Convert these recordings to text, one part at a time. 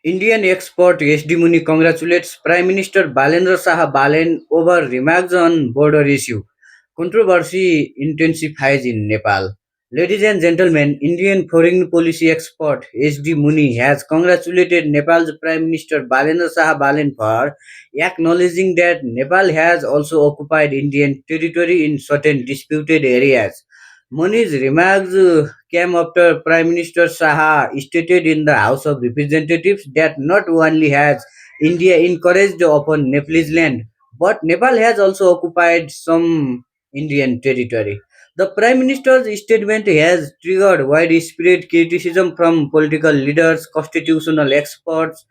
Indian expert SD Muni congratulates Prime Minister Balendra Saha Balen over remarks on border issue. Controversy intensifies in Nepal. Ladies and gentlemen, Indian foreign policy expert SD Muni has congratulated Nepal's Prime Minister Balendra Saha Balen for acknowledging that Nepal has also occupied Indian territory in certain disputed areas. Muni's remarks came after Prime Minister Saha stated in the House of Representatives that not only has India encouraged upon Nepalese land, but Nepal has also occupied some Indian territory. The Prime Minister's statement has triggered widespread criticism from political leaders, constitutional experts,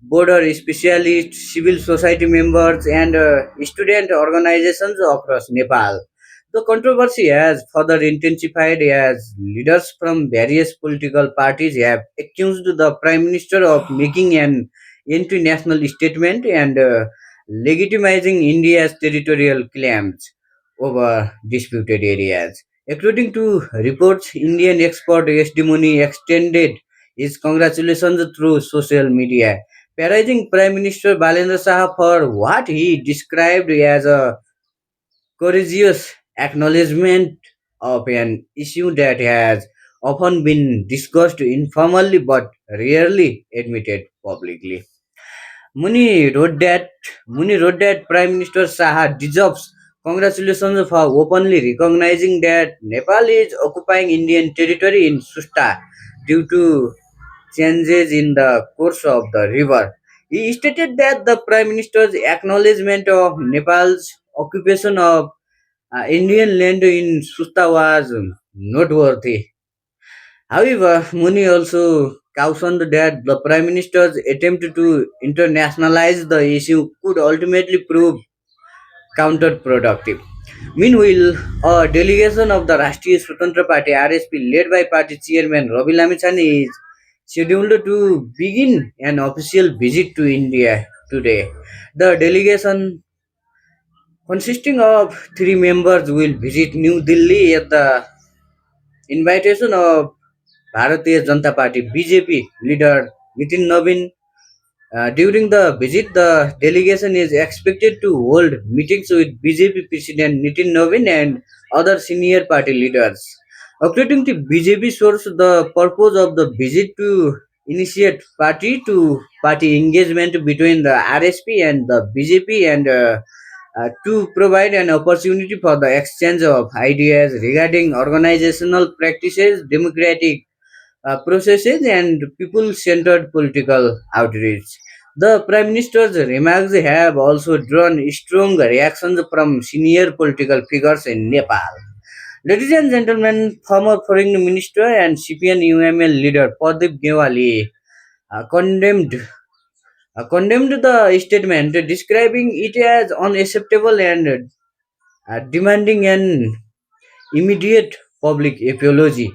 border specialists, civil society members, and student organizations across Nepal. The controversy has further intensified as leaders from various political parties have accused the Prime Minister of making an anti-national statement and legitimizing India's territorial claims over disputed areas. According to reports, Indian expert testimony extended his congratulations through social media, praising Prime Minister Balendra Saha for what he described as a courageous acknowledgement of an issue that has often been discussed informally but rarely admitted publicly. Muni wrote that Muni wrote that Prime Minister Saha deserves congratulations for openly recognizing that Nepal is occupying Indian territory in Susta due to changes in the course of the river. He stated that the Prime Minister's acknowledgement of Nepal's occupation of Indian land in Susta was noteworthy. However, Muni also cautioned that the Prime Minister's attempt to internationalize the issue could ultimately prove counterproductive. Meanwhile, a delegation of the Rashtriya Swatantra Party (RSP) led by party chairman Ravi Lamichan is scheduled to begin an official visit to India today. The delegation, consisting of three members, will visit New Delhi at the invitation of Bharatiya Janata Party (BJP) leader Nitin Navin. During the visit, the delegation is expected to hold meetings with BJP President Nitin Navin and other senior party leaders. According to BJP source, the purpose of the visit to initiate party to party engagement between the RSP and the BJP and to provide an opportunity for the exchange of ideas regarding organizational practices, democratic processes, and people centered political outreach. The Prime Minister's remarks have also drawn strong reactions from senior political figures in Nepal. Ladies and gentlemen, former Foreign Minister and CPN UML leader Pradeep Gewali condemned the statement, describing it as unacceptable and demanding an immediate public apology.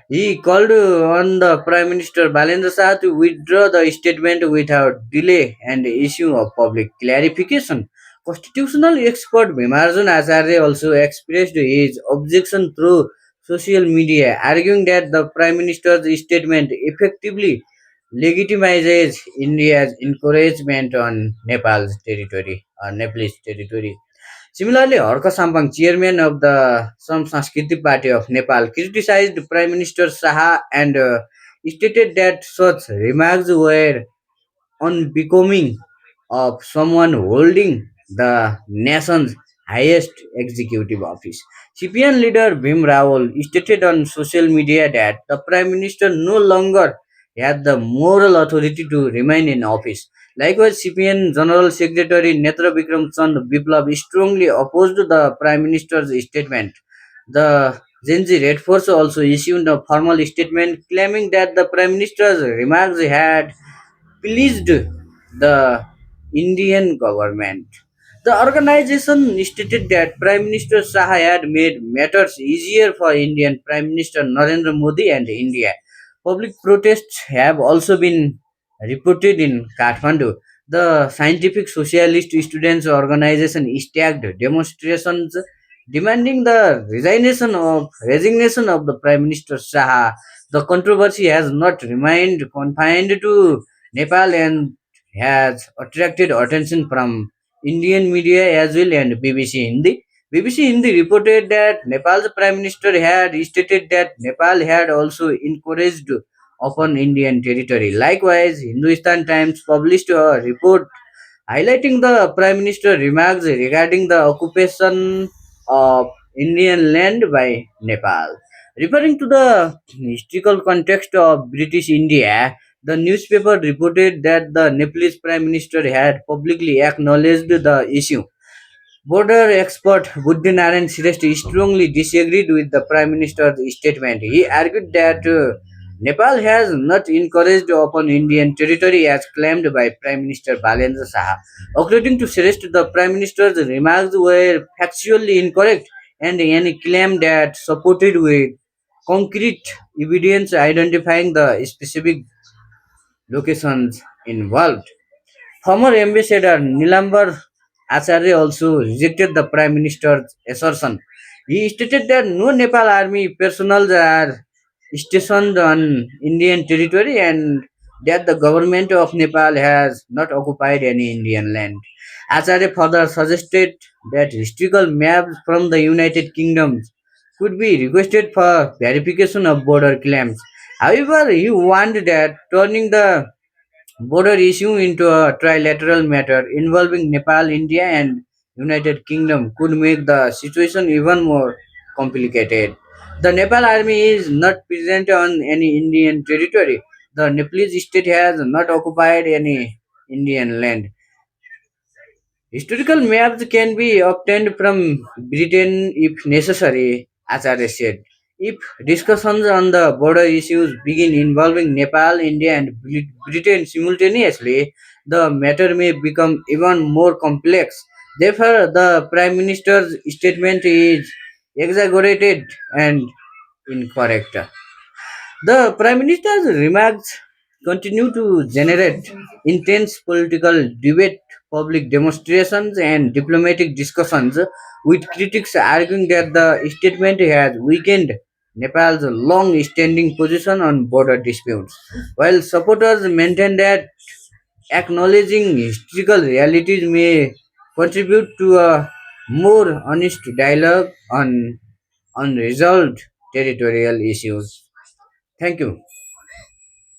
He called on the Prime Minister Balendra Shah to withdraw the statement without delay and issue of public clarification. Constitutional expert Bimarjan Acharya also expressed his objection through social media, arguing that the Prime Minister's statement effectively legitimizes India's encouragement on Nepalese territory. Similarly, Orka Sampang, chairman of the Sam Sanskriti Party of Nepal, criticized Prime Minister Saha and stated that such remarks were unbecoming of someone holding the nation's highest executive office. CPN leader Bhim Rawal stated on social media that the Prime Minister no longer had the moral authority to remain in office. Likewise, CPN General Secretary Netra Bikram Chand Biplab strongly opposed the Prime Minister's statement. The Gen Z Red Force also issued a formal statement claiming that the Prime Minister's remarks had pleased the Indian government. The organization stated that Prime Minister Saha had made matters easier for Indian Prime Minister Narendra Modi and India. Public protests have also been reported in Kathmandu. The Scientific Socialist Students Organization staged demonstrations demanding the resignation of the Prime Minister Saha. The controversy has not remained confined to Nepal and has attracted attention from Indian media as well and BBC Hindi. BBC Hindi reported that Nepal's Prime Minister had stated that Nepal had also encouraged upon Indian territory. Likewise, Hindustan Times published a report highlighting the Prime Minister remarks regarding the occupation of Indian land by Nepal. Referring to the historical context of British India, the newspaper reported that the Nepalese Prime Minister had publicly acknowledged the issue. Border expert Buddhinarayan Shrestha strongly disagreed with the Prime Minister's statement. He argued that Nepal has not encouraged upon Indian territory as claimed by Prime Minister Balendra Saha. According to Shrestha, the Prime Minister's remarks were factually incorrect and any claim that supported with concrete evidence identifying the specific locations involved. Former Ambassador Nilambar Acharya also rejected the Prime Minister's assertion. He stated that no Nepal army personnel are stationed on Indian territory and that the government of Nepal has not occupied any Indian land. Acharya further suggested that historical maps from the United Kingdom could be requested for verification of border claims. However, he warned that turning the border issue into a trilateral matter involving Nepal, India, and United Kingdom could make the situation even more complicated. The Nepal army is not present on any Indian territory. The Nepalese state has not occupied any Indian land. Historical maps can be obtained from Britain if necessary, Acharya said. If discussions on the border issues begin involving Nepal, India, and Britain simultaneously, the matter may become even more complex. Therefore, the Prime Minister's statement is exaggerated and incorrect. The Prime Minister's remarks continue to generate intense political debate, public demonstrations, and diplomatic discussions, with critics arguing that the statement has weakened Nepal's long standing position on border disputes, while supporters maintain that acknowledging historical realities may contribute to a more honest dialogue on unresolved territorial issues. Thank you.